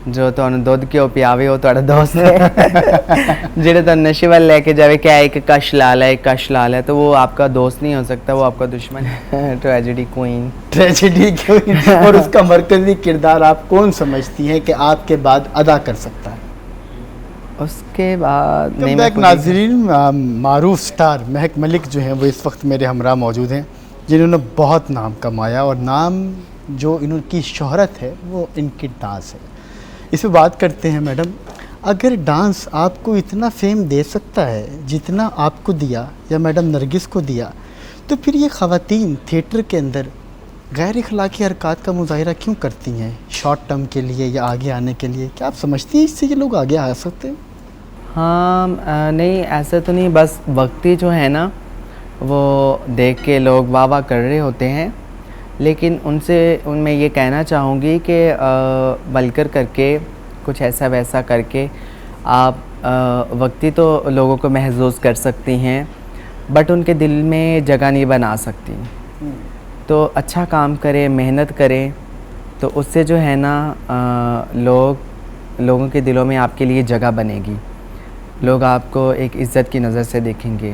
जो ਤੁਹਾਨੂੰ ਦੁੱਧ ਘਿਓ ਪਿਆਵੇ ਉਹ ਤੁਹਾਡਾ ਦੋस्त है ਜਿਹੜੇ ਤੁਹਾਨੂੰ ਨਸ਼ੇ ਵੱਲ ਲੈ ਕੇ ਜਾਵੇ क्या एक कश लाल है, एक कश लाल है, तो वो आपका दोस्त नहीं हो सकता, वो आपका दुश्मन है। Tragedy queen. Tragedy queen. और उसका मरकजी किरदार आप कौन समझती हैं कि आपके बाद अदा कर सकता है? उसके बाद नहीं, एक नाजरीन मारूफ स्टार महक मलिक जो हैं वो इस वक्त मेरे हमरा मौजूद हैं, जिन्होंने बहुत नाम कमाया और नाम जो इनकी शोहरत है वो इनकी डांस है। इस पर बात करते हैं। मैडम, अगर डांस आपको इतना फेम दे सकता है जितना आपको दिया या मैडम नरगिस को दिया, तो फिर ये ख़वातीन थिएटर के अंदर गैर इखलाकी हरकत का मुजाहिरा क्यों करती हैं शॉर्ट टर्म के लिए या आगे आने के लिए? क्या आप समझती हैं इससे ये लोग आगे आ सकते हैं? हाँ, नहीं ऐसा तो नहीं, बस वक्ती जो है ना वो देख के लोग वाह वाह कर रहे होते हैं, लेकिन उनमें ये कहना चाहूँगी कि वलकर करके कुछ ऐसा वैसा करके आप वक्ती तो लोगों को महसूस कर सकती हैं, बट उनके दिल में जगह नहीं बना सकती। तो अच्छा काम करें, मेहनत करें, तो उससे जो है ना लोगों के दिलों में आपके लिए जगह बनेगी। लोग आपको एक इज़्ज़त की नज़र से देखेंगे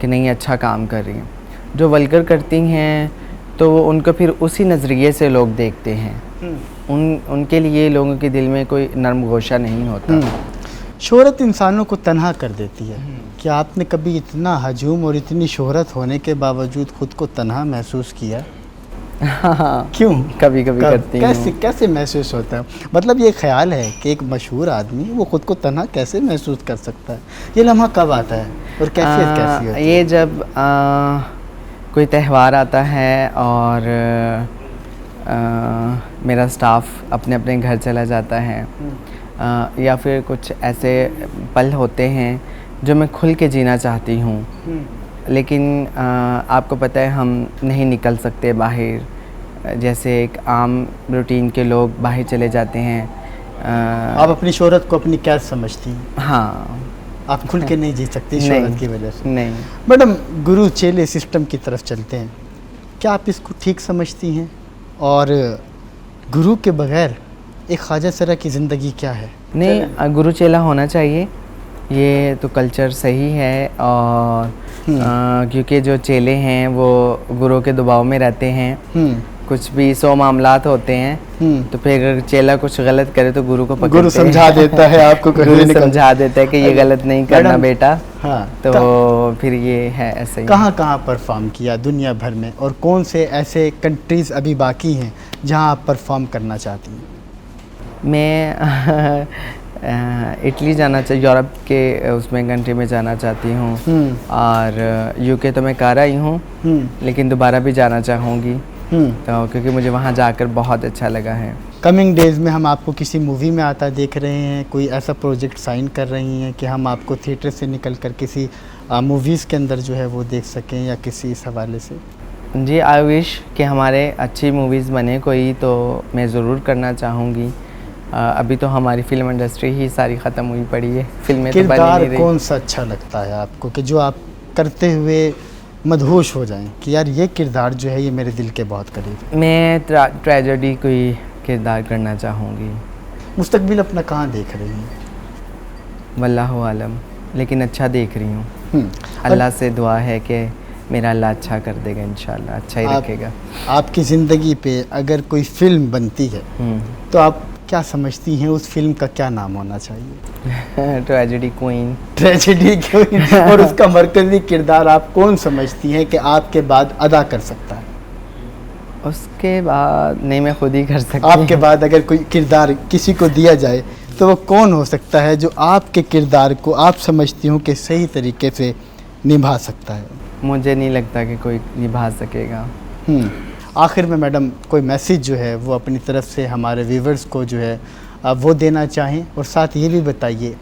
कि नहीं अच्छा काम कर रही हैं। जो वल्गर करती हैं तो वो उनको फिर उसी नज़रिए से लोग देखते हैं, उनके लिए लोगों के दिल में कोई नरम गोशा नहीं होता। शोहरत इंसानों को तन्हा कर देती है। क्या आपने कभी इतना हजूम और इतनी शोहरत होने के बावजूद ख़ुद को तन्हा महसूस किया? हाँ, क्यों? कभी कभी करती हूँ। कैसे महसूस होता है? मतलब ये ख्याल है कि एक मशहूर आदमी वो ख़ुद को तन्हा कैसे महसूस कर सकता है? ये लम्हा कब आता है और कैफियत कैसी होती है? ये जब कोई त्यौहार आता है और मेरा स्टाफ अपने अपने घर चला जाता है, या फिर कुछ ऐसे पल होते हैं जो मैं खुल के जीना चाहती हूँ, लेकिन आपको पता है हम नहीं निकल सकते बाहर, जैसे एक आम रूटीन के लोग बाहर चले जाते हैं। आप अपनी शोहरत को अपनी कैद समझती हैं? हाँ, आप खुल के नहीं जी सकती शोहरत की वजह से? नहीं। मैडम, गुरु चेले सिस्टम की तरफ चलते हैं, क्या आप इसको ठीक समझती हैं? और गुरु के बगैर एक ख्वाजा सरा की ज़िंदगी क्या है? नहीं, गुरु चेला होना चाहिए, ये तो कल्चर सही है। और क्योंकि जो चेले हैं वो गुरु के दबाव में रहते हैं, कुछ भी 100 मामलात होते हैं, तो फिर अगर चेला कुछ गलत करे तो गुरु को पकड़ते हैं, गुरु समझा देता है आपको, गुरु समझा देता है कि ये गलत नहीं करना बेटा। हाँ, तो फिर ये है ऐसे ही। कहाँ परफॉर्म किया दुनिया भर में, और कौन से ऐसे कंट्रीज़ अभी बाकी हैं जहाँ आप परफॉर्म करना चाहती हैं? मैं इटली जाना चाहिए, यूरोप के उसमें कंट्री में जाना चाहती हूँ, और यूके तो मैं कर आई हूँ, लेकिन दोबारा भी जाना चाहूँगी, तो क्योंकि मुझे वहाँ जाकर बहुत अच्छा लगा है। कमिंग डेज़ में हम आपको किसी मूवी में आता देख रहे हैं, कोई ऐसा प्रोजेक्ट साइन कर रही हैं कि हम आपको थिएटर से निकल कर किसी मूवीज़ के अंदर जो है वो देख सकें, या किसी इस हवाले से? जी, आई विश कि हमारे अच्छी मूवीज़ बने कोई, तो मैं ज़रूर करना चाहूँगी। अभी तो हमारी फिल्म इंडस्ट्री ही सारी ख़त्म हुई पड़ी है, फिल्में तो बन ही नहीं रही। कौन सा अच्छा लगता है आपको कि जो आप करते हुए मदहोश हो जाएं कि यार ये किरदार जो है ये मेरे दिल के बहुत करीब है? मैं ट्रेजेडी कोई किरदार करना चाहूँगी। मुस्तकबिल अपना कहाँ देख रही हैं? वल्लाहु आलम, लेकिन अच्छा देख रही हूँ। अल्लाह से दुआ है कि मेरा अल्लाह अच्छा कर देगा, इंशाल्लाह अच्छा ही रखेगा। आपकी ज़िंदगी पे अगर कोई फ़िल्म बनती है तो आप क्या समझती हैं उस फिल्म का क्या नाम होना चाहिए? Tragedy queen. Tragedy queen. और उसका मरकजी किरदार आप कौन समझती हैं कि आपके बाद अदा कर सकता है? उसके बाद नहीं, मैं खुद ही कर सकती। आपके बाद अगर कोई किरदार किसी को दिया जाए तो वो कौन हो सकता है जो आपके किरदार को आप समझती हूँ कि सही तरीके से निभा सकता है? मुझे नहीं लगता कि कोई निभा सकेगा। आखिर में मैडम, कोई मैसेज जो है वो अपनी तरफ से हमारे व्यूवर्स को जो है वो देना चाहें, और साथ ये भी बताइए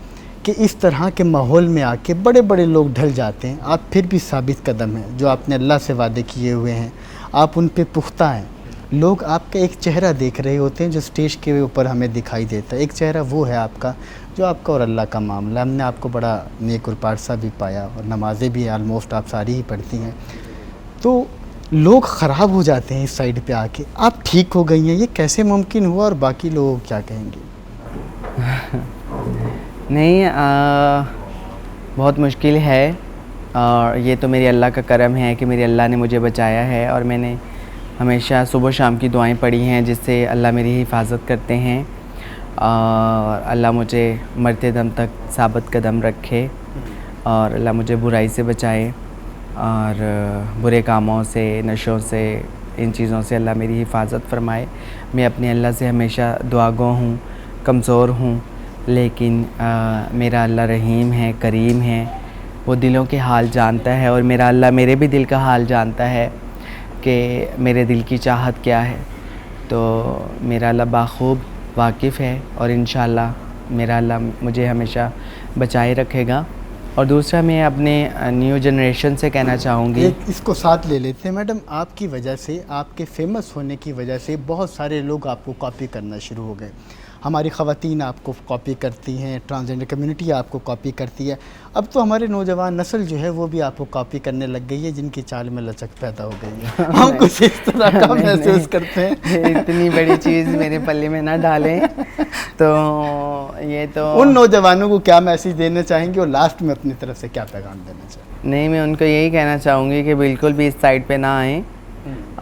कि इस तरह के माहौल में आके बड़े बड़े लोग ढल जाते हैं, आप फिर भी साबित कदम हैं, जो आपने अल्लाह से वादे किए हुए हैं आप उन पे पुख्ता हैं। लोग आपका एक चेहरा देख रहे होते हैं जो स्टेज के ऊपर हमें दिखाई देता है, एक चेहरा वो है आपका जो आपका और अल्लाह का मामला। हमने आपको बड़ा नेक और पारसा भी पाया, और नमाज़ें भी ऑलमोस्ट आप सारी ही पढ़ती हैं। तो लोग ख़राब हो जाते हैं इस साइड पे आके, आप ठीक हो गई हैं, ये कैसे मुमकिन हुआ और बाकी लोग क्या कहेंगे? नहीं, बहुत मुश्किल है, और ये तो मेरी अल्लाह का करम है कि मेरे अल्लाह ने मुझे बचाया है, और मैंने हमेशा सुबह शाम की दुआएं पढ़ी हैं जिससे अल्लाह मेरी हिफाजत करते हैं, और अल्लाह मुझे मरते दम तक साबित कदम रखे, और अल्लाह मुझे बुराई से बचाए, और बुरे कामों से, नशों से, इन चीज़ों से अल्लाह मेरी हिफाजत फरमाए। मैं अपने अल्लाह से हमेशा दुआगो हूँ, कमज़ोर हूँ, लेकिन मेरा अल्लाह रहीम है, करीम है, वो दिलों के हाल जानता है, और मेरा अल्लाह मेरे भी दिल का हाल जानता है कि मेरे दिल की चाहत क्या है। तो मेरा अल्लाह बाखूब वाकिफ़ है, और इंशाअल्लाह मेरा अल्लाह मुझे हमेशा बचाए रखेगा। और दूसरा, मैं अपने न्यू जनरेशन से कहना चाहूँगी, एक इसको साथ ले लेते हैं मैडम। आपकी वजह से, आपके फेमस होने की वजह से बहुत सारे लोग आपको कॉपी करना शुरू हो गए। हमारी ख़वातीन आपको कॉपी करती हैं, ट्रांसजेंडर कम्युनिटी आपको कॉपी करती है। अब तो हमारे नौजवान नस्ल जो है वो भी आपको कॉपी करने लग गई है, जिनकी चाल में लचक पैदा हो गई है। हम कुछ इस तरह का महसूस करते हैं। इतनी बड़ी चीज़ मेरे पल्ले में ना डालें। तो ये तो उन नौजवानों को क्या मैसेज देना चाहेंगे, और लास्ट में अपनी तरफ से क्या पैगाम देना चाहेंगे? नहीं, मैं उनको यही कहना चाहूँगी कि बिल्कुल भी इस साइड पे ना आएँ,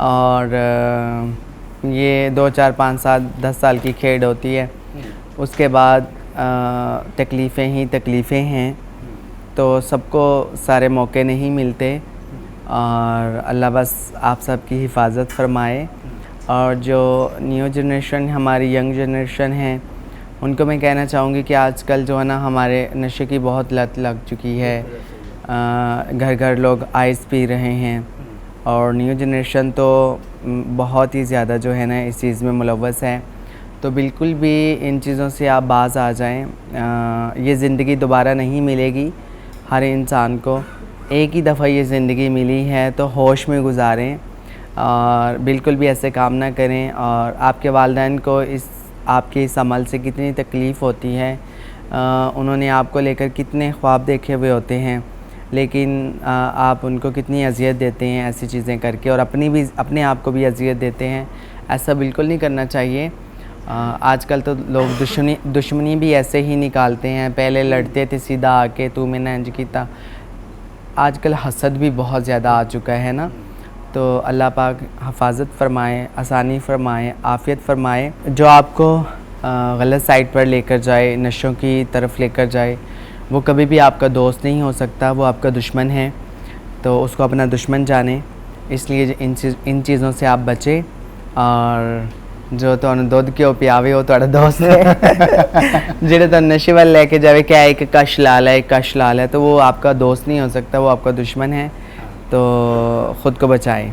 और ये 2, 4, 5 साल 10 साल की खेड होती है, उसके बाद तकलीफ़ें ही तकलीफ़ें हैं। तो सबको सारे मौके नहीं मिलते, और अल्लाह बस आप सब की हिफाजत फरमाए। और जो न्यू जनरेशन, हमारी यंग जनरेशन है, उनको मैं कहना चाहूँगी कि आजकल जो है ना, हमारे नशे की बहुत लत लग चुकी है। घर घर लोग आइस पी रहे हैं, और न्यू जनरेशन तो बहुत ही ज़्यादा जो है ना इस चीज़ में मुलव्वस है। तो बिल्कुल भी इन चीज़ों से आप बाज़ आ जाएं। ये ज़िंदगी दोबारा नहीं मिलेगी हर इंसान को, एक ही दफ़ा ये ज़िंदगी मिली है, तो होश में गुजारें, और बिल्कुल भी ऐसे काम ना करें। और आपके वालिदैन को आपके इस अमल से कितनी तकलीफ़ होती है, उन्होंने आपको लेकर कितने ख्वाब देखे हुए होते हैं, लेकिन आप उनको कितनी अज़ियत देते हैं ऐसी चीज़ें करके, और अपने आप को भी अज़ियत देते हैं। ऐसा बिल्कुल नहीं करना चाहिए। आजकल तो लोग दुश्मनी भी ऐसे ही निकालते हैं। पहले लड़ते थे सीधा आके, तू मैंने इंज किया। आजकल हसद भी बहुत ज़्यादा आ चुका है ना। तो अल्लाह पाक हिफाजत फ़रमाए, आसानी फ़रमाए, आफ़ियत फ़रमाए। जो आपको गलत साइड पर लेकर जाए, नशों की तरफ लेकर जाए, वो कभी भी आपका दोस्त नहीं हो सकता, वो आपका दुश्मन है। तो उसको अपना दुश्मन जाने, इसलिए इन चीज़ों से आप बचें। और जो तो दुध क्यों पियावे वो तुहाड़ा दोस्त है। जेड़े तो नशे वाल लेके जावे, क्या एक कश लाल है, एक कश लाल है, तो वो आपका दोस्त नहीं हो सकता, वो आपका दुश्मन है। तो ख़ुद को बचाएं।